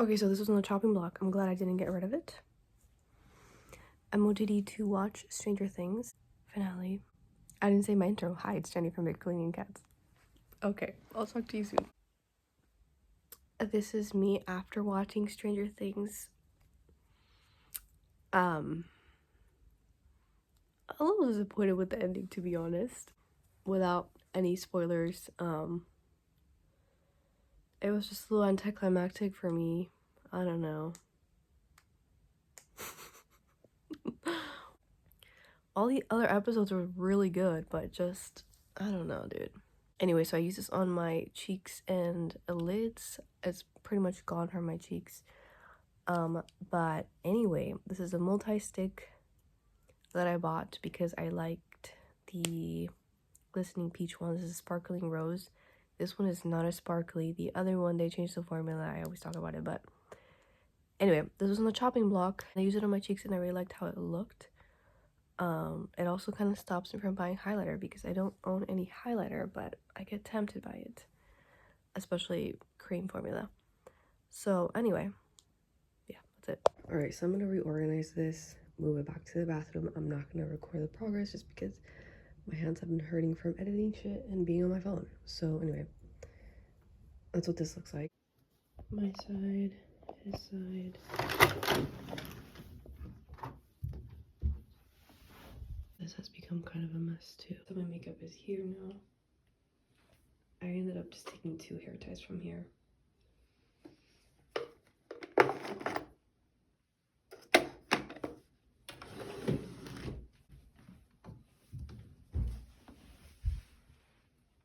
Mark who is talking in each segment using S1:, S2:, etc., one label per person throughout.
S1: Okay, so this was on the chopping block. I'm glad I didn't get rid of it. MOTD to watch Stranger Things finale. I didn't say my intro. Hi, it's Jenny from Big Cleaning Cats. Okay, I'll talk to you soon. This is me after watching Stranger Things. A little disappointed with the ending, to be honest. Without any spoilers, it was just a little anticlimactic for me. I don't know. All the other episodes were really good, but just, I don't know, dude. Anyway, so I use this on my cheeks and lids. It's pretty much gone from my cheeks. But anyway, this is a multi-stick that I bought because I liked the glistening peach one. This is a sparkling rose. This one is not as sparkly. The other one, they changed the formula. I always talk about it, but anyway, this was on the chopping block. I used it on my cheeks and I really liked how it looked. It also kind of stops me from buying highlighter because I don't own any highlighter, but I get tempted by it, especially cream formula. So anyway, yeah, that's it. All right, so I'm gonna reorganize this, move it back to the bathroom. I'm not gonna record the progress just because my hands have been hurting from editing shit and being on my phone. So anyway, that's what this looks like. My side, his side. This has become kind of a mess too. So my makeup is here now. I ended up just taking 2 hair ties from here.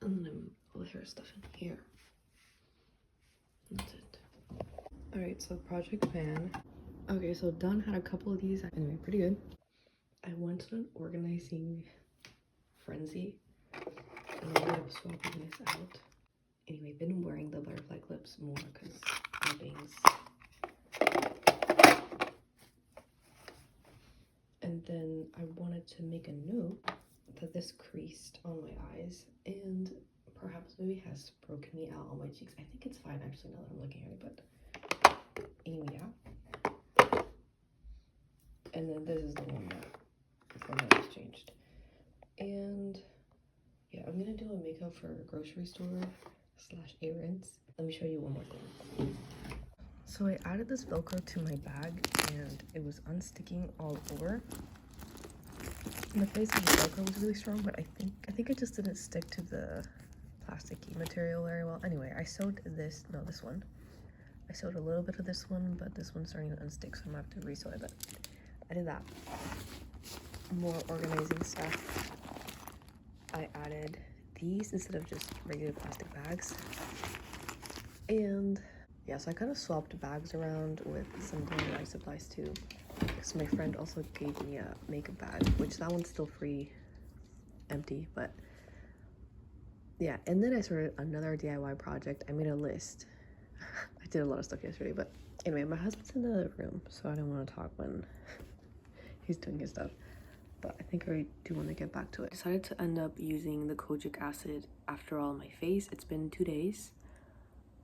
S1: And then I move all the hair stuff in here. That's it. Alright, so project pan. Okay, so done, had a couple of these. Anyway, pretty good. I went on an organizing frenzy and I ended up swapping this out. Anyway, been wearing the butterfly clips more because my bangs. And then I wanted to make a note that this creased on my eyes and perhaps maybe has broken me out on my cheeks. I think it's fine actually now that I'm looking at it, but anyway, yeah. And then this is the one that format was changed. And yeah, I'm gonna do a makeup for grocery store / errands. Let me show you one more thing. So I added this Velcro to my bag and it was unsticking all over. And the place of the Velcro was really strong, but I think it just didn't stick to the plasticky material very well. Anyway, I sewed this one. I sewed a little bit of this one, but this one's starting to unstick, so I'm gonna have to resew it, but I did that. More organizing stuff. I added these instead of just regular plastic bags. And yeah, so I kind of swapped bags around with some DIY supplies too. So my friend also gave me a makeup bag, which that one's still free, empty, but yeah. And then I started another DIY project. I made a list. I did a lot of stuff yesterday, but anyway, my husband's in the other room, so I don't want to talk when he's doing his stuff. But I think I do want to get back to it. I decided to end up using the kojic acid after all on my face. It's been 2 days.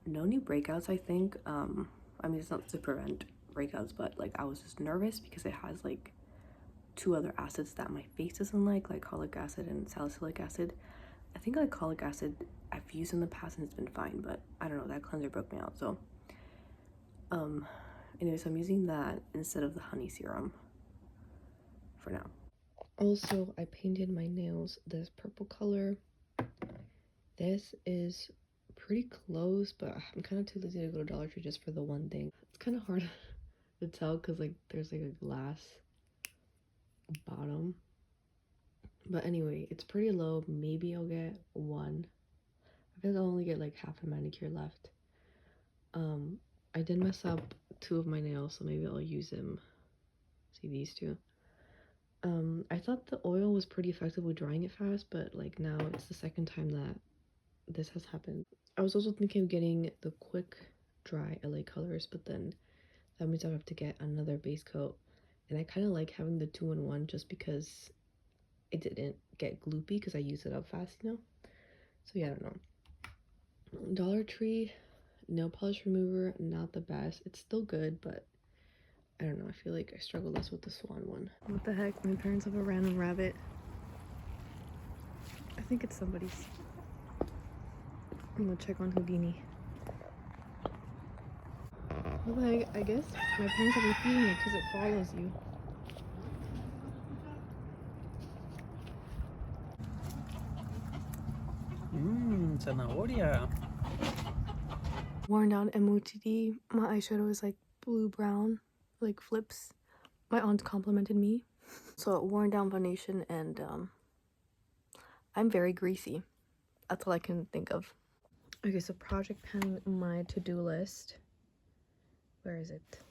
S1: No new breakouts, I think. I mean, it's not to prevent breakouts, but like I was just nervous because it has like 2 other acids that my face doesn't like glycolic acid and salicylic acid. I think glycolic acid I've used in the past and it's been fine, but I don't know, that cleanser broke me out. So anyways, I'm using that instead of the honey serum for now. Also, I painted my nails this purple color. This is pretty close, but I'm kind of too lazy to go to Dollar Tree just for the one thing. It's kind of hard to tell because like there's like a glass bottom. But anyway, it's pretty low. Maybe I'll get 1. I think I'll only get like half a manicure left. I did mess up 2 of my nails, so maybe I'll use them. See these 2. I thought the oil was pretty effective with drying it fast, but like now it's the second time that this has happened. I was also thinking of getting the quick dry LA colors, but then that means I have to get another base coat. And I kind of like having the 2-in-1 just because it didn't get gloopy because I used it up fast, you know? So yeah, I don't know. Dollar Tree nail polish remover, not the best. It's still good, but I don't know. I feel like I struggle less with the Swan one. What the heck? My parents have a random rabbit. I think it's somebody's. I'm gonna check on Houdini. What the heck? I guess my parents are feeding it because it follows you.
S2: Zanahoria.
S1: Worn down MOTD. My eyeshadow is like blue-brown, like flips. My aunt complimented me. So worn down foundation, and I'm very greasy. That's all I can think of. Okay, so project planning my to-do list. Where is it?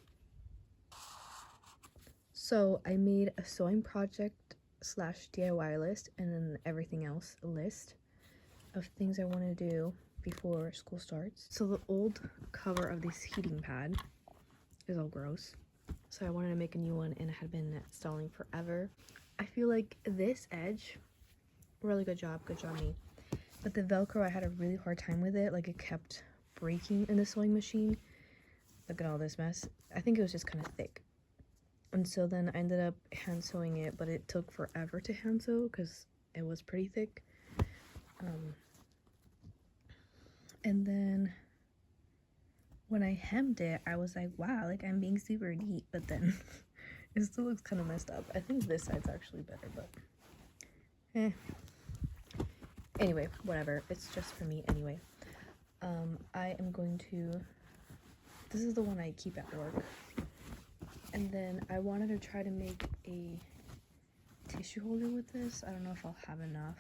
S1: So I made a sewing project slash DIY list, and then everything else list of things I want to do before school starts. So the old cover of this heating pad is all gross, so I wanted to make a new one, and it had been stalling forever. I feel like this edge, really good job me, but the Velcro, I had a really hard time with it. Like, it kept breaking in the sewing machine. Look at all this mess. I think it was just kind of thick, and so then I ended up hand sewing it, but it took forever to hand sew because it was pretty thick. And then when I hemmed it, I was like, wow, like I'm being super deep, but then it still looks kind of messed up. I think this side's actually better, but anyway, whatever. It's just for me anyway. I am going to, this is the one I keep at work, and then I wanted to try to make a tissue holder with this. I don't know if I'll have enough.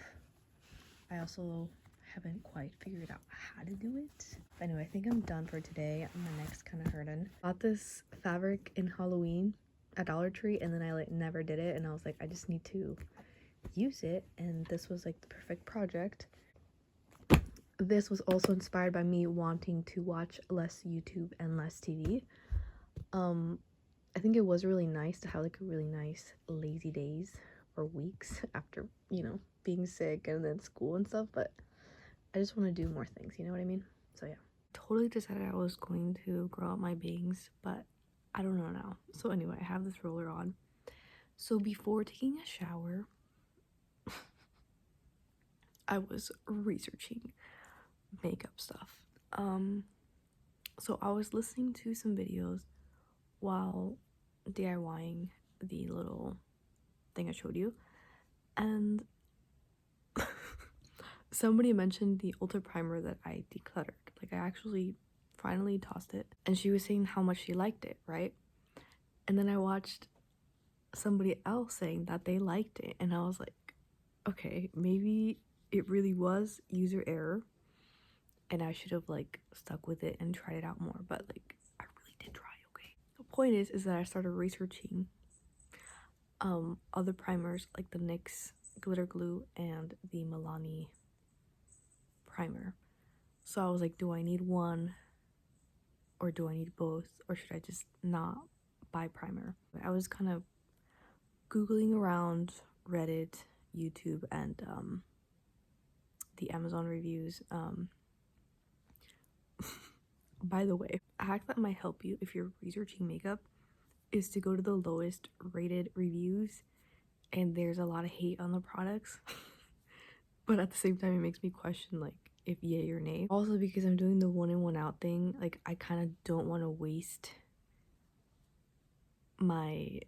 S1: I also haven't quite figured out how to do it. But anyway, I think I'm done for today. My neck's kind of hurting. Bought this fabric in Halloween at Dollar Tree, and then I like never did it, and I was like, I just need to use it, and this was like the perfect project. This was also inspired by me wanting to watch less YouTube and less TV. I think it was really nice to have like a really nice lazy days or weeks after, you know, being sick and then school and stuff, but I just want to do more things, you know what I mean? So yeah. Totally decided I was going to grow out my bangs, but I don't know now. So anyway, I have this roller on. So before taking a shower, I was researching makeup stuff. So I was listening to some videos while DIYing the little thing I showed you, and somebody mentioned the Ulta primer that I decluttered. Like, I actually finally tossed it, and she was saying how much she liked it, right? And then I watched somebody else saying that they liked it, and I was like, okay, maybe it really was user error, and I should have like stuck with it and tried it out more, but like I really did try. Okay, the point is that I started researching other primers, like the NYX glitter glue and the Milani primer. So I was like, do I need one or do I need both, or should I just not buy primer? I was kind of googling around Reddit, YouTube, and the Amazon reviews. By the way, a hack that might help you if you're researching makeup is to go to the lowest rated reviews, and there's a lot of hate on the products. But at the same time, it makes me question like if yay or nay. Also, because I'm doing the one in one out thing, like I kind of don't want to waste my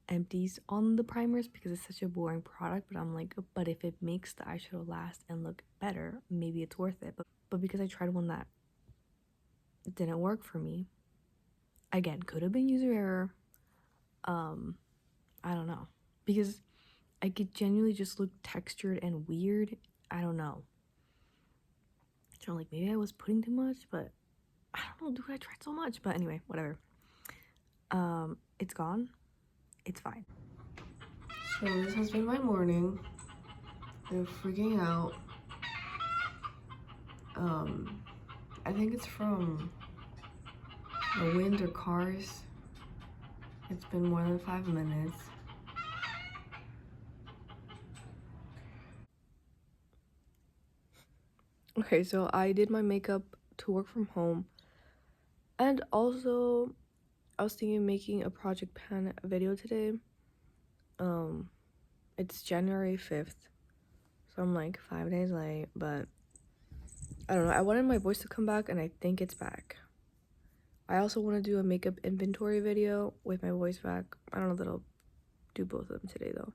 S1: empties on the primers because it's such a boring product, but I'm like, but if it makes the eyeshadow last and look better, maybe it's worth it. But because I tried one that didn't work for me, again, could have been user error, I don't know, because I could genuinely just look textured and weird. I don't know. So like maybe I was putting too much, but I don't know, dude, I tried so much. But anyway, whatever. It's gone. It's fine. So this has been my morning. I'm freaking out. I think it's from the wind or cars. It's been more than 5 minutes. Okay, so I did my makeup to work from home. And also, I was thinking of making a project pan video today. It's January 5th, so I'm like 5 days late, but I don't know. I wanted my voice to come back, and I think it's back. I also want to do a makeup inventory video with my voice back. I don't know that I'll do both of them today, though.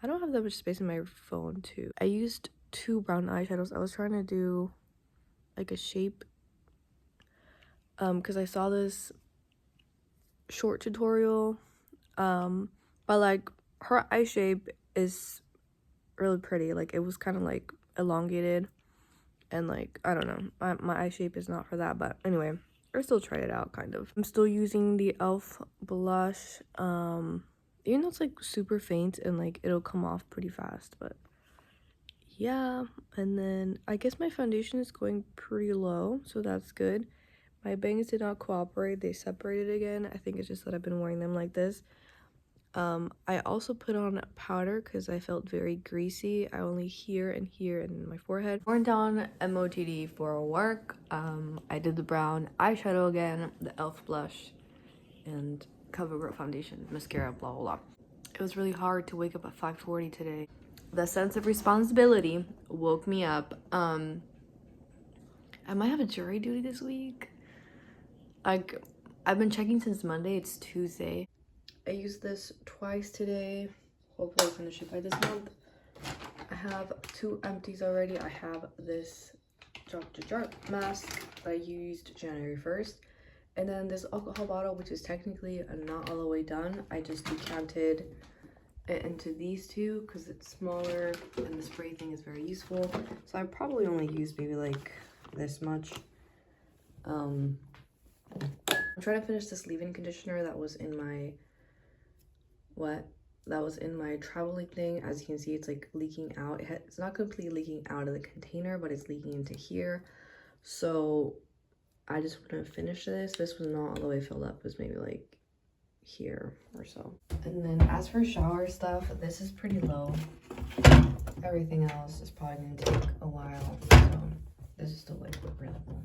S1: I don't have that much space in my phone, too. I used 2 brown eyeshadows. I was trying to do, like, a shape, because I saw this short tutorial, but, like, her eye shape is really pretty. Like, it was kind of like elongated, and like I don't know, my eye shape is not for that, but anyway, I still tried it out kind of. I'm still using the elf blush, even though it's like super faint and like it'll come off pretty fast, but yeah. And then I guess my foundation is going pretty low, so that's good. My bangs did not cooperate, they separated again. I think it's just that I've been wearing them like this. I also put on powder because I felt very greasy. I only here and my forehead. Worn down MOTD for work. I did the brown eyeshadow again, the elf blush, and CoverGirl foundation, mascara, blah blah blah. It was really hard to wake up at 5:40 today. The sense of responsibility woke me up. I might have a jury duty this week. Like, I've been checking since Monday. It's Tuesday. I used this twice today. Hopefully I'll finish it by this month. I have 2 empties already. I have this Dr. Jart mask that I used January 1st. And then this alcohol bottle, which is technically not all the way done. I just decanted it into these 2 because it's smaller and the spray thing is very useful. So I probably only used maybe like this much. I'm trying to finish this leave-in conditioner that was in my traveling thing. As you can see, it's like leaking out. It's not completely leaking out of the container, but it's leaking into here. So I just want to finish this. This was not all the way filled up. It was maybe like here or so. And then as for shower stuff, this is pretty low. Everything else is probably going to take a while. So this is still like pretty low.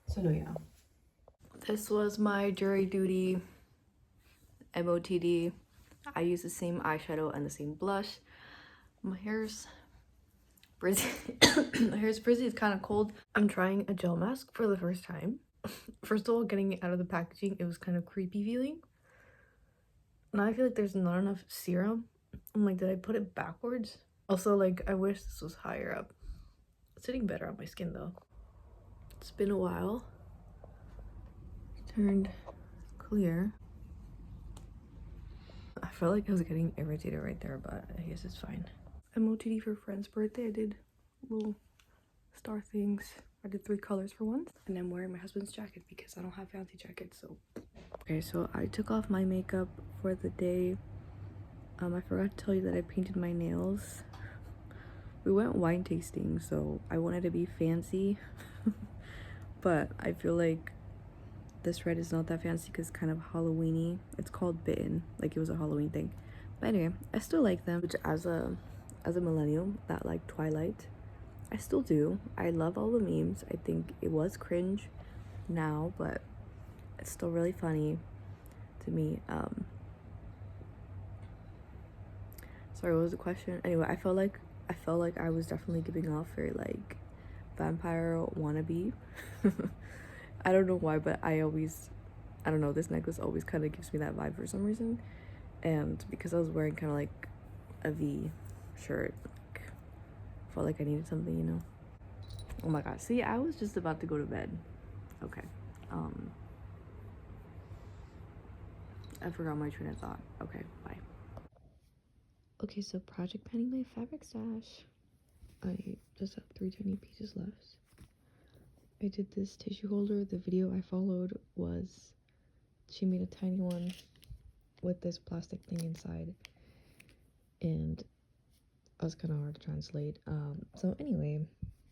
S1: So no, yeah. This was my jury duty MOTD. I use the same eyeshadow and the same blush. My hair's frizzy. My hair's frizzy. It's kind of cold. I'm trying a gel mask for the first time. First of all, getting it out of the packaging, it was kind of creepy feeling. Now I feel like there's not enough serum. I'm like, did I put it backwards? Also, like, I wish this was higher up. It's sitting better on my skin though. It's been a while. It turned clear. I felt like I was getting irritated right there, but I guess it's fine. MOTD for friend's birthday. I did little star things. I did 3 colors for once. And I'm wearing my husband's jacket because I don't have fancy jackets, so. Okay, so I took off my makeup for the day. I forgot to tell you that I painted my nails. We went wine tasting, so I wanted to be fancy. But I feel like this red is not that fancy because it's kind of Halloween-y. It's called Bitten, like it was a Halloween thing. But anyway, I still like them. Which as a millennial that like Twilight, I still do. I love all the memes. I think it was cringe now, but it's still really funny to me. Sorry, what was the question? Anyway, I felt like I was definitely giving off very like vampire wannabe. I don't know why, but I don't know, this necklace always kind of gives me that vibe for some reason. And because I was wearing kind of like a V shirt, like, felt like I needed something, you know. Oh my god, see, I was just about to go to bed. Okay, I forgot my train of thought. Okay, bye. Okay, so project panning my fabric stash. I just have 3 tiny pieces left. I did this tissue holder. The video I followed was, she made a tiny one with this plastic thing inside, and it was kind of hard to translate. So anyway,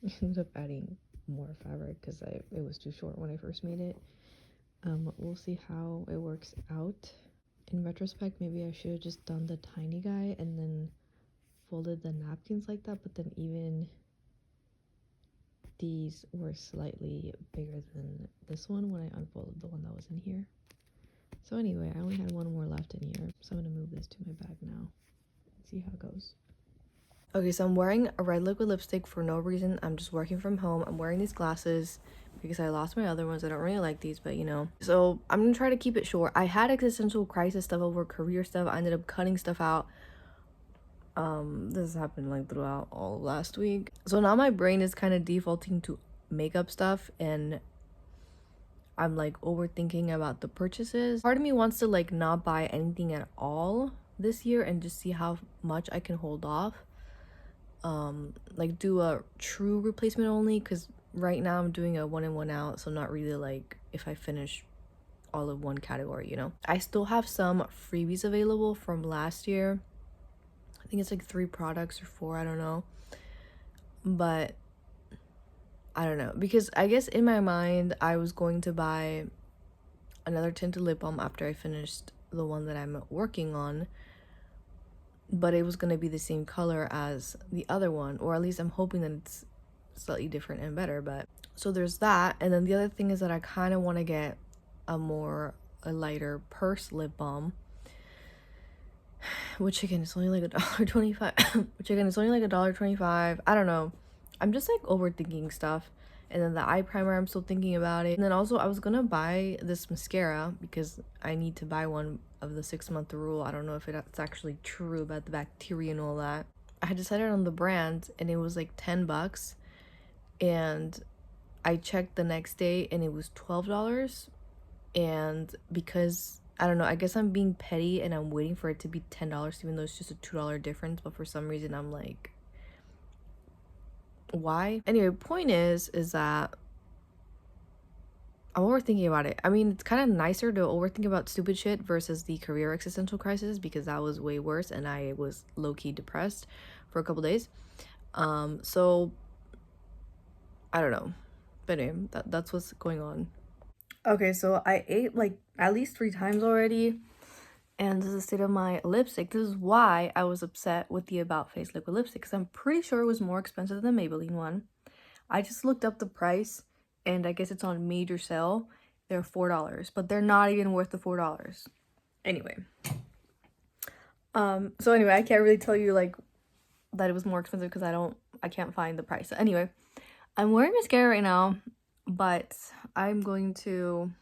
S1: I ended up adding more fabric because it was too short when I first made it. We'll see how it works out. In retrospect, maybe I should have just done the tiny guy and then folded the napkins like that, but then even
S2: these were slightly bigger than this one when I unfolded the one that was in here. So anyway, I only had one more left in here, so I'm gonna move this to my bag now. See how it goes.
S1: Okay, so I'm wearing a red liquid lipstick for no reason. I'm just working from home. I'm wearing these glasses because I lost my other ones. I don't really like these, but you know. So I'm gonna try to keep it short. I had existential crisis stuff over career stuff. I ended up cutting stuff out. This happened like throughout all of last week. So now my brain is kind of defaulting to makeup stuff, and I'm like overthinking about the purchases. Part of me wants to like not buy anything at all this year and just see how much I can hold off. Like do a true replacement only, because right now I'm doing a one in one out, so not really like if I finish all of one category, you know. I still have some freebies available from last year. I think it's like 3 products or 4, I don't know, but I don't know, because I guess in my mind I was going to buy another tinted lip balm after I finished the one that I'm working on, but it was going to be the same color as the other one, or at least I'm hoping that it's slightly different and better. But so there's that. And then the other thing is that I kind of want to get a lighter purse lip balm, which again is only like $1.25 which again is only like $1.25. I don't know, I'm just like overthinking stuff. And then the eye primer, I'm still thinking about it. And then also I was gonna buy this mascara because I need to buy one of the 6-month rule. I don't know if it's actually true about the bacteria and all that. I had decided on the brand and it was like $10, and I checked the next day and it was $12. And because I don't know, I guess I'm being petty and I'm waiting for it to be $10 even though it's just a $2 difference, but for some reason I'm like, why? Anyway, point is that I'm overthinking about it. I mean, it's kind of nicer to overthink about stupid shit versus the career existential crisis, because that was way worse and I was low-key depressed for a couple days. So I don't know, but anyway, that's what's going on. Okay, so I ate like at least 3 times already, and this is the state of my lipstick. This is why I was upset with the About Face liquid lipstick, because I'm pretty sure it was more expensive than the Maybelline one. I just looked up the price, and I guess it's on major sale. They're $4, but they're not even worth the $4. Anyway. So anyway, I can't really tell you like that it was more expensive because I can't find the price. So anyway, I'm wearing mascara right now, but I'm gonna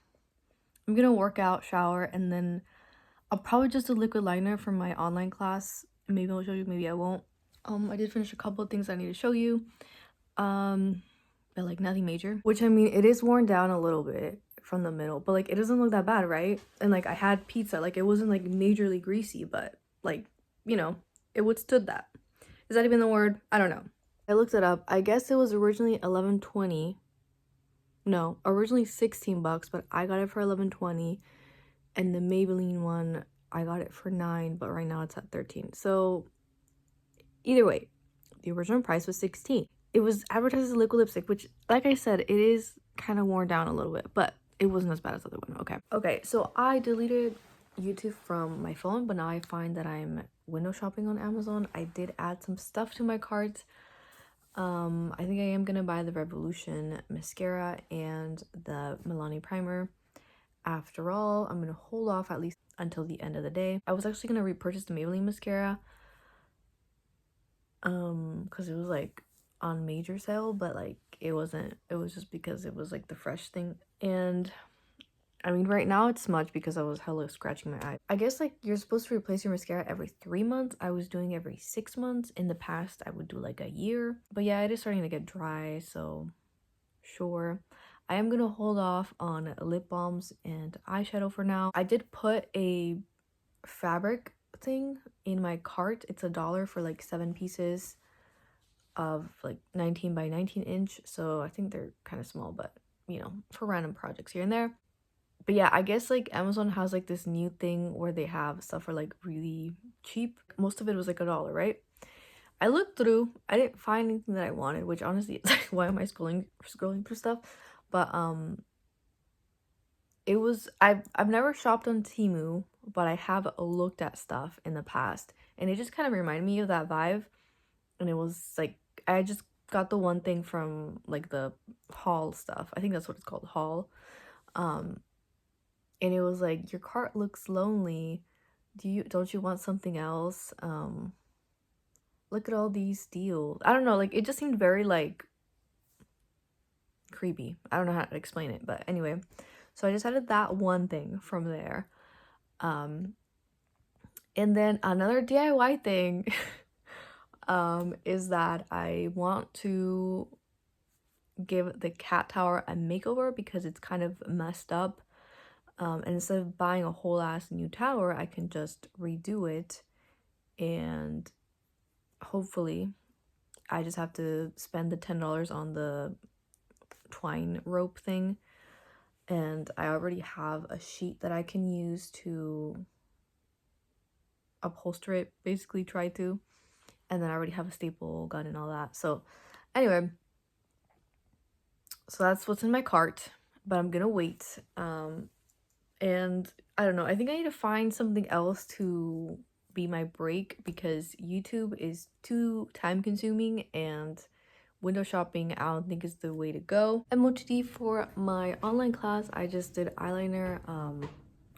S1: work out, shower, and then I'll probably just do liquid liner for my online class. Maybe I'll show you, maybe I won't. I did finish a couple of things I need to show you. But like nothing major. Which, I mean, it is worn down a little bit from the middle, but like it doesn't look that bad, right? And like I had pizza, like it wasn't like majorly greasy, but like, you know, it withstood that. Is that even the word? I don't know. I looked it up. I guess it was originally $11.20. No, originally $16, but I got it for $11.20. And the Maybelline one, I got it for $9, but right now it's at $13. So either way, the original price was $16. It was advertised as a liquid lipstick, which, like I said, it is kind of worn down a little bit, but it wasn't as bad as the other one. Okay, so I deleted YouTube from my phone, but now I find that I'm window shopping on Amazon. I did add some stuff to my cart. I think I am gonna buy the Revolution mascara and the Milani primer. After all, I'm gonna hold off at least until the end of the day. I was actually gonna repurchase the Maybelline mascara because it was like on major sale, but like it wasn't. It was just because it was like the fresh thing. And I mean, right now it's smudged because I was hella scratching my eye. I guess like you're supposed to replace your mascara every 3 months. I was doing every 6 months. In the past I would do like a year, but yeah, it is starting to get dry, so sure. I am gonna hold off on lip balms and eyeshadow for now. I did put a fabric thing in my cart. It's $1 for like 7 pieces of like 19 by 19 inch, so I think they're kind of small, but you know, for random projects here and there. But yeah, I guess like Amazon has like this new thing where they have stuff for like really cheap. Most of it was like $1, right? I looked through, I didn't find anything that I wanted, which honestly, it's like, why am I scrolling through stuff? But it was, I've never shopped on Temu, but I have looked at stuff in the past, and it just kind of reminded me of that vibe. And it was like, I just got the one thing from like the haul stuff. I think that's what it's called, haul. Um, and it was like, your cart looks lonely. Don't you want something else? Look at all these deals. I don't know, like it just seemed very like creepy. I don't know how to explain it, but anyway. So I decided that one thing from there. And then another DIY thing is that I want to give the cat tower a makeover because it's kind of messed up. And instead of buying a whole ass new tower, I can just redo it, and hopefully I just have to spend the $10 on the twine rope thing, and I already have a sheet that I can use to upholster it, basically try to, and then I already have a staple gun and all that. So anyway, so that's what's in my cart, but I'm gonna wait. And I don't know, I think I need to find something else to be my break because YouTube is too time consuming, and window shopping I don't think is the way to go. MOTD for my online class, I just did eyeliner.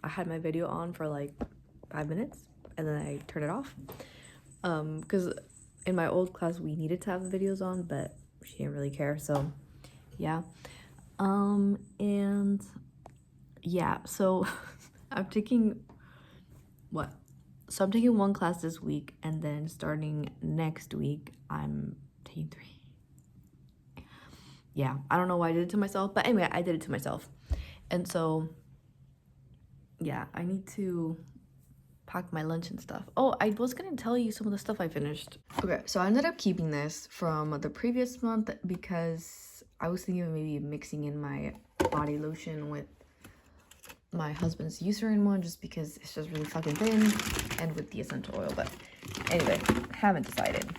S1: I had my video on for like 5 minutes and then I turned it off. Because in my old class we needed to have the videos on, but she didn't really care, so yeah. And yeah, so I'm taking what? So I'm taking one class this week, and then starting next week, I'm taking 3. Yeah, I don't know why I did it to myself, but anyway, I did it to myself. And so, yeah, I need to pack my lunch and stuff. Oh, I was gonna tell you some of the stuff I finished. Okay, so I ended up keeping this from the previous month because I was thinking of maybe mixing in my body lotion with my husband's Eucerin one just because it's just really fucking thin, and with the essential oil, but anyway, haven't decided.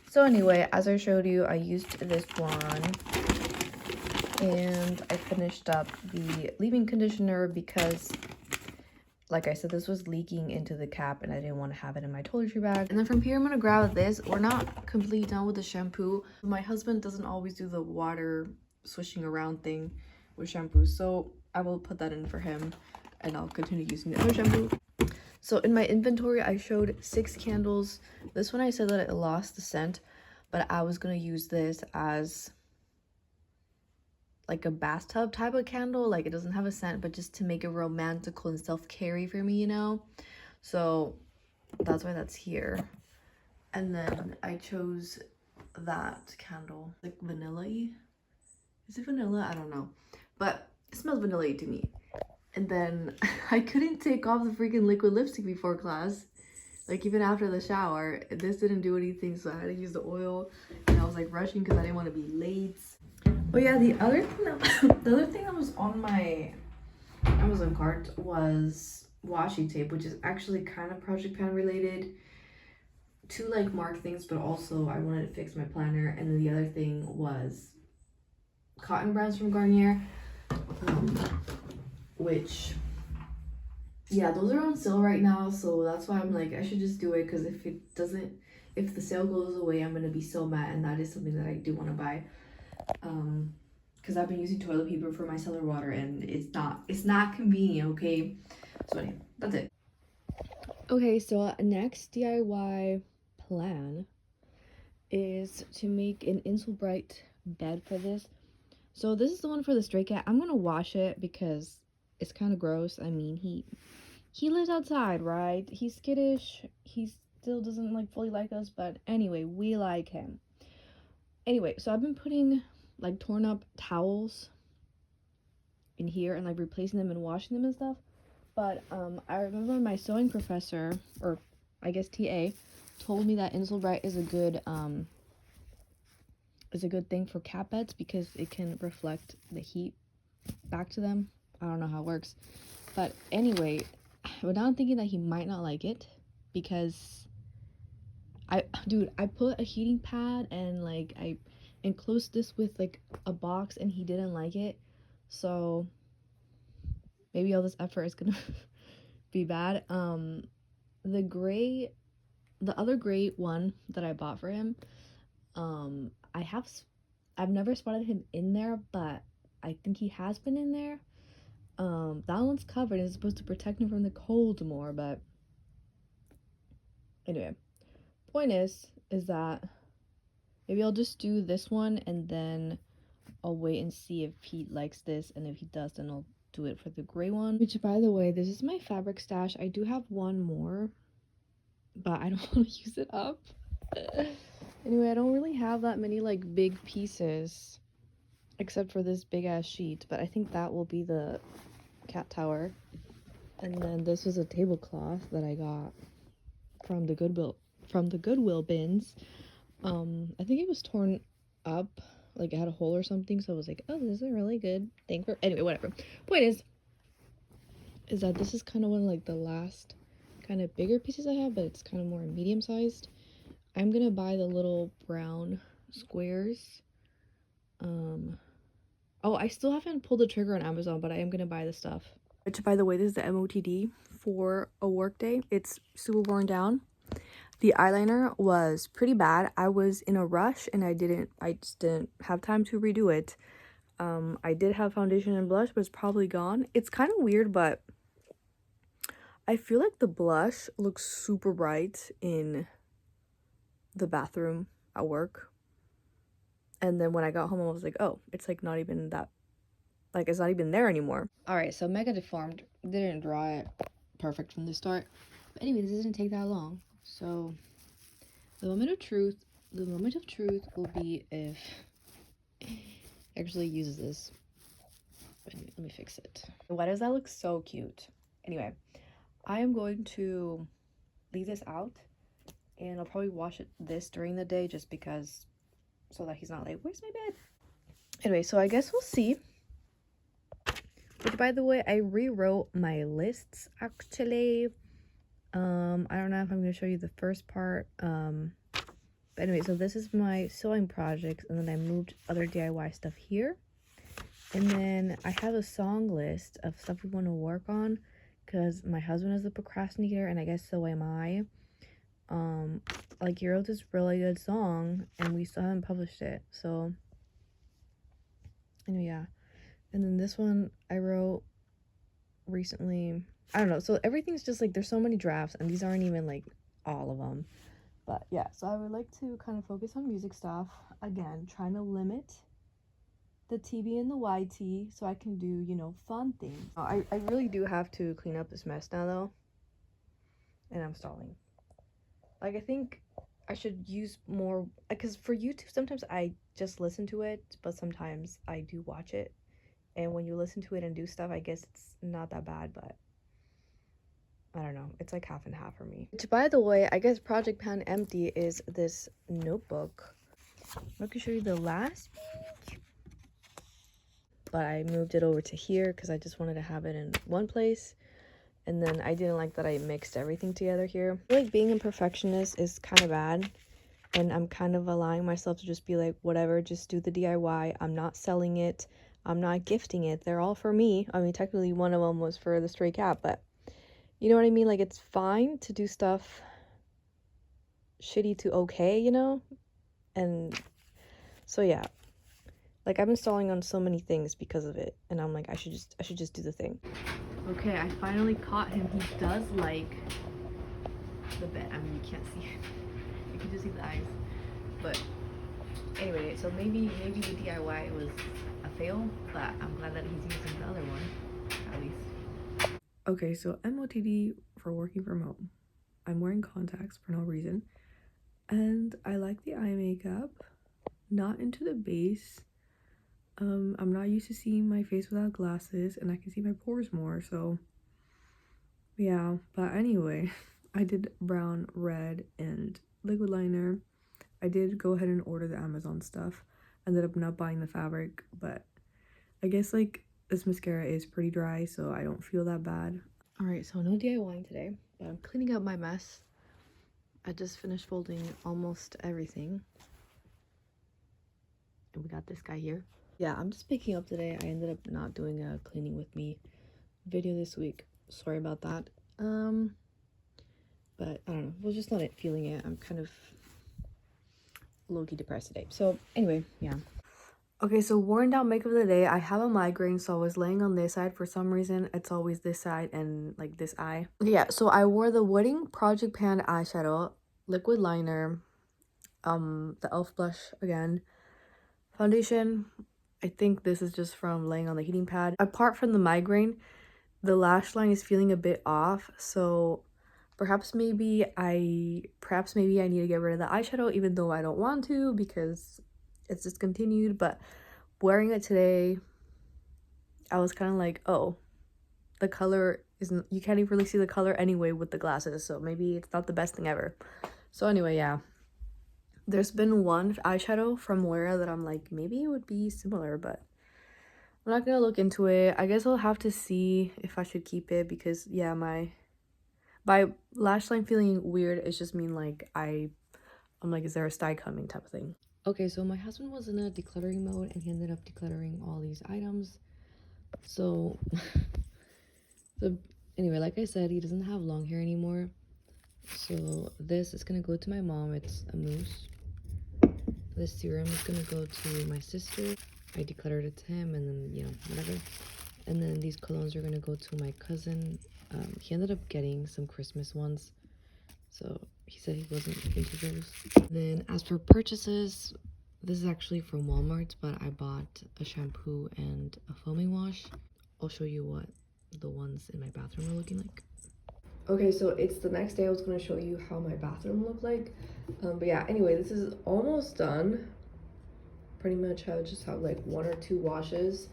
S1: So anyway, as I showed you, I used this one and I finished up the leave-in conditioner because, like I said, this was leaking into the cap and I didn't want to have it in my toiletry bag. And then from here, I'm gonna grab this. We're not completely done with the shampoo. My husband doesn't always do the water swishing around thing with shampoo, so I will put that in for him and I'll continue using the other shampoo. So in my inventory, I showed 6 candles. This one I said that it lost the scent, but I was gonna use this as like a bathtub type of candle. Like it doesn't have a scent, but just to make it romantical and self-carry for me, you know? So that's why that's here. And then I chose that candle, like vanilla-y. Is it vanilla? I don't know. But it smells vanilla-y to me. And then I couldn't take off the freaking liquid lipstick before class. Like even after the shower, this didn't do anything, so I had to use the oil. And I was like rushing because I didn't want to be late. Oh yeah, the other thing that was on my Amazon cart was washi tape, which is actually kind of project pan related, to like mark things, but also I wanted to fix my planner. And then the other thing was cotton brands from Garnier, which, yeah, those are on sale right now, so that's why I'm like, I should just do it, because if the sale goes away, I'm gonna be so mad, and that is something that I do want to buy. Because I've been using toilet paper for my cellar water, and it's not convenient, okay? So anyway, that's it. Okay, so next DIY plan is to make an Insulbright bed for this. So this is the one for the stray cat. I'm gonna wash it because it's kind of gross. I mean, he lives outside, right? He's skittish. He still doesn't like fully like us, but anyway, we like him. Anyway, so I've been putting like torn up towels in here and like replacing them and washing them and stuff. But I remember my sewing professor, or I guess TA, told me that Insulbright is a good thing for cat beds because it can reflect the heat back to them. I don't know how it works, but anyway, but now I'm thinking that he might not like it because I put a heating pad and like I enclosed this with like a box and he didn't like it, so maybe all this effort is gonna be bad. The other gray one that I bought for him,
S2: I've never spotted him in there, but I think he has been in there. That one's covered and it's supposed to protect him from the cold more, but anyway, point is that maybe I'll just do this one and then I'll wait and see if he likes this, and if he does, then I'll do it for the gray one. Which, by the way, this is my fabric stash. I do have one more, but I don't want to use it up. Anyway, I don't really have that many like big pieces except for this big ass sheet, but I think that will be the cat tower. And then this was a tablecloth that I got from the Goodwill bins. I think it was torn up, like it had a hole or something, so I was like, oh, this is a really good thing for, anyway, whatever. Point is that this is kind of one of like the last kind of bigger pieces I have, but it's kind of more medium sized. I'm gonna buy the little brown squares. Oh, I still haven't pulled the trigger on Amazon, but I am gonna buy the stuff.
S1: Which, by the way, this is the MOTD for a work day. It's super worn down. The eyeliner was pretty bad. I was in a rush and I just didn't have time to redo it. I did have foundation and blush, but it's probably gone. It's kind of weird, but I feel like the blush looks super bright in the bathroom at work. And then when I got home, I was like, oh, it's like not even that, like it's not even there anymore.
S2: All right, so mega deformed. Didn't draw it perfect from the start. But anyway, this didn't take that long. So the moment of truth will be if it actually uses this. Let me fix it.
S1: Why does that look so cute? Anyway, I am going to leave this out and I'll probably wash this during the day just because, so that he's not like, where's my bed? Anyway, so I guess we'll see. Which, by the way, I rewrote my lists actually. I don't know if I'm going to show you the first part. But anyway, so this is my sewing projects, and then I moved other DIY stuff here. And then I have a song list of stuff we want to work on because my husband is a procrastinator, and I guess so am I. Like, he wrote this really good song, and we still haven't published it. So, anyway, yeah. And then this one I wrote recently. I don't know. So everything's just like, there's so many drafts, and these aren't even like all of them. But yeah, so I would like to kind of focus on music stuff. Again, trying to limit the TB and the YT so I can do, you know, fun things. I really do have to clean up this mess now, though. And I'm stalling. Like, I think I should use more, because for YouTube, sometimes I just listen to it, but sometimes I do watch it. And when you listen to it and do stuff, I guess it's not that bad, but I don't know. It's like half and half for me. Which, by the way, I guess Project Pan Empty is this notebook. I can show you the last page. But I moved it over to here because I just wanted to have it in one place. And then I didn't like that I mixed everything together here. I feel like being a perfectionist is kind of bad. And I'm kind of allowing myself to just be like, whatever, just do the DIY. I'm not selling it. I'm not gifting it. They're all for me. I mean, technically one of them was for the stray cat, but you know what I mean? Like, it's fine to do stuff shitty to okay, you know? And so yeah. Like, I've been stalling on so many things because of it, and I'm like, I should just do the thing. Okay, I finally caught him. He does like the bed. I mean, you can't see it. You can just see the eyes. But anyway, so maybe the DIY was a fail, but I'm glad that he's using the other one, at least. Okay, so MOTD for working from home. I'm wearing contacts for no reason, and I like the eye makeup. Not into the base. I'm not used to seeing my face without glasses, and I can see my pores more, so yeah. But anyway, I did brown, red, and liquid liner. I did go ahead and order the Amazon stuff. Ended up not buying the fabric, but I guess like this mascara is pretty dry, so I don't feel that bad. Alright, so no DIYing today, but I'm cleaning up my mess. I just finished folding almost everything. And we got this guy here. Yeah, I'm just picking up today. I ended up not doing a cleaning with me video this week. Sorry about that. But I don't know. Was just not feeling it. I'm kind of
S2: low-key depressed today. So anyway, yeah.
S1: Okay, so worn down makeup of the day. I have a migraine, so I was laying on this side. For some reason, it's always this side and like this eye. Yeah, so I wore the Wedding Project Pan eyeshadow, liquid liner, the e.l.f. blush again, foundation. I think this is just from laying on the heating pad. Apart from the migraine, the lash line is feeling a bit off, so perhaps maybe I need to get rid of the eyeshadow, even though I don't want to because it's discontinued. But wearing it today, I was kind of like, oh, the color isn't, you can't even really see the color anyway with the glasses, so maybe it's not the best thing ever. So anyway, yeah, there's been one eyeshadow from Wear that I'm like, maybe it would be similar, but I'm not gonna look into it. I guess I'll have to see if I should keep it because, yeah, by lash line feeling weird, it's just mean like I'm like, is there a sty coming type of thing.
S2: Okay, so my husband was in a decluttering mode and he ended up decluttering all these items. So, so anyway, like I said, he doesn't have long hair anymore. So this is gonna go to my mom. It's a mousse. This serum is gonna go to my sister. I decluttered it to him, and then, you know, whatever. And then these colognes are gonna go to my cousin. He ended up getting some Christmas ones, so he said he wasn't into those. Then as for purchases, this is actually from Walmart, but I bought a shampoo and a foaming wash. I'll show you what the ones in my bathroom are looking like.
S1: Okay, so it's the next day. I was gonna show you how my bathroom looked like, but yeah, anyway, this is almost done. Pretty much I just have like 1 or 2 washes.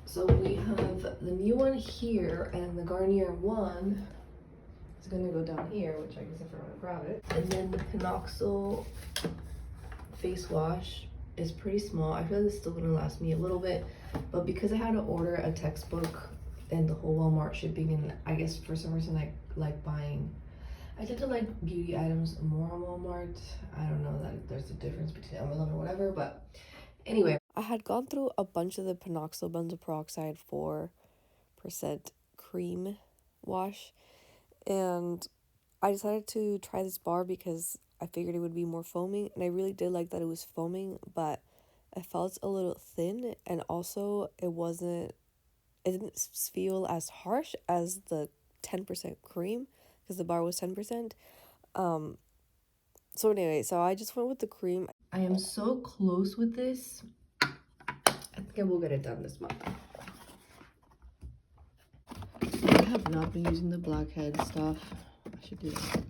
S1: So we have the new one here, and the Garnier one is gonna go down here, which I guess if I want to grab it. And then the Pinoxyl face wash is pretty small. I feel like it's still gonna last me a little bit, but because I had to order a textbook and the whole Walmart shipping, and I guess for some reason I like buying, I tend to like beauty items more on Walmart. I don't know that there's a difference between Amazon or whatever, but anyway. I had gone through a bunch of the Pinoxyl benzoyl peroxide 4% cream wash, and I decided to try this bar because I figured it would be more foaming, and I really did like that it was foaming, but it felt a little thin, and also it didn't feel as harsh as the 10% cream, because the bar was 10%. So anyway, so I just went with the cream. I am so close with this. I think I will get it done this month.
S2: I have not been using the blackhead stuff. I should do that.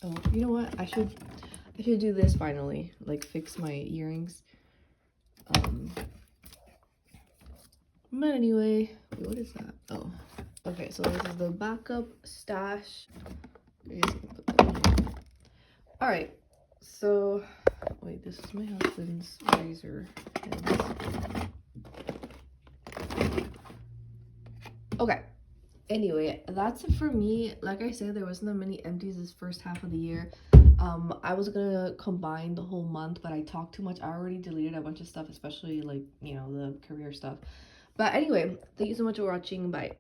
S2: Oh, you know what? I should do this finally. Like fix my earrings. But anyway, wait, what is that? Oh, okay. So this is the backup stash. All right. So wait, this is my husband's razor heads. Okay. Anyway, that's it for me. Like I said, there wasn't that many empties this first half of the year. I was gonna combine the whole month, but I talked too much. I already deleted a bunch of stuff, especially like, you know, the career stuff. But anyway, thank you so much for watching. Bye.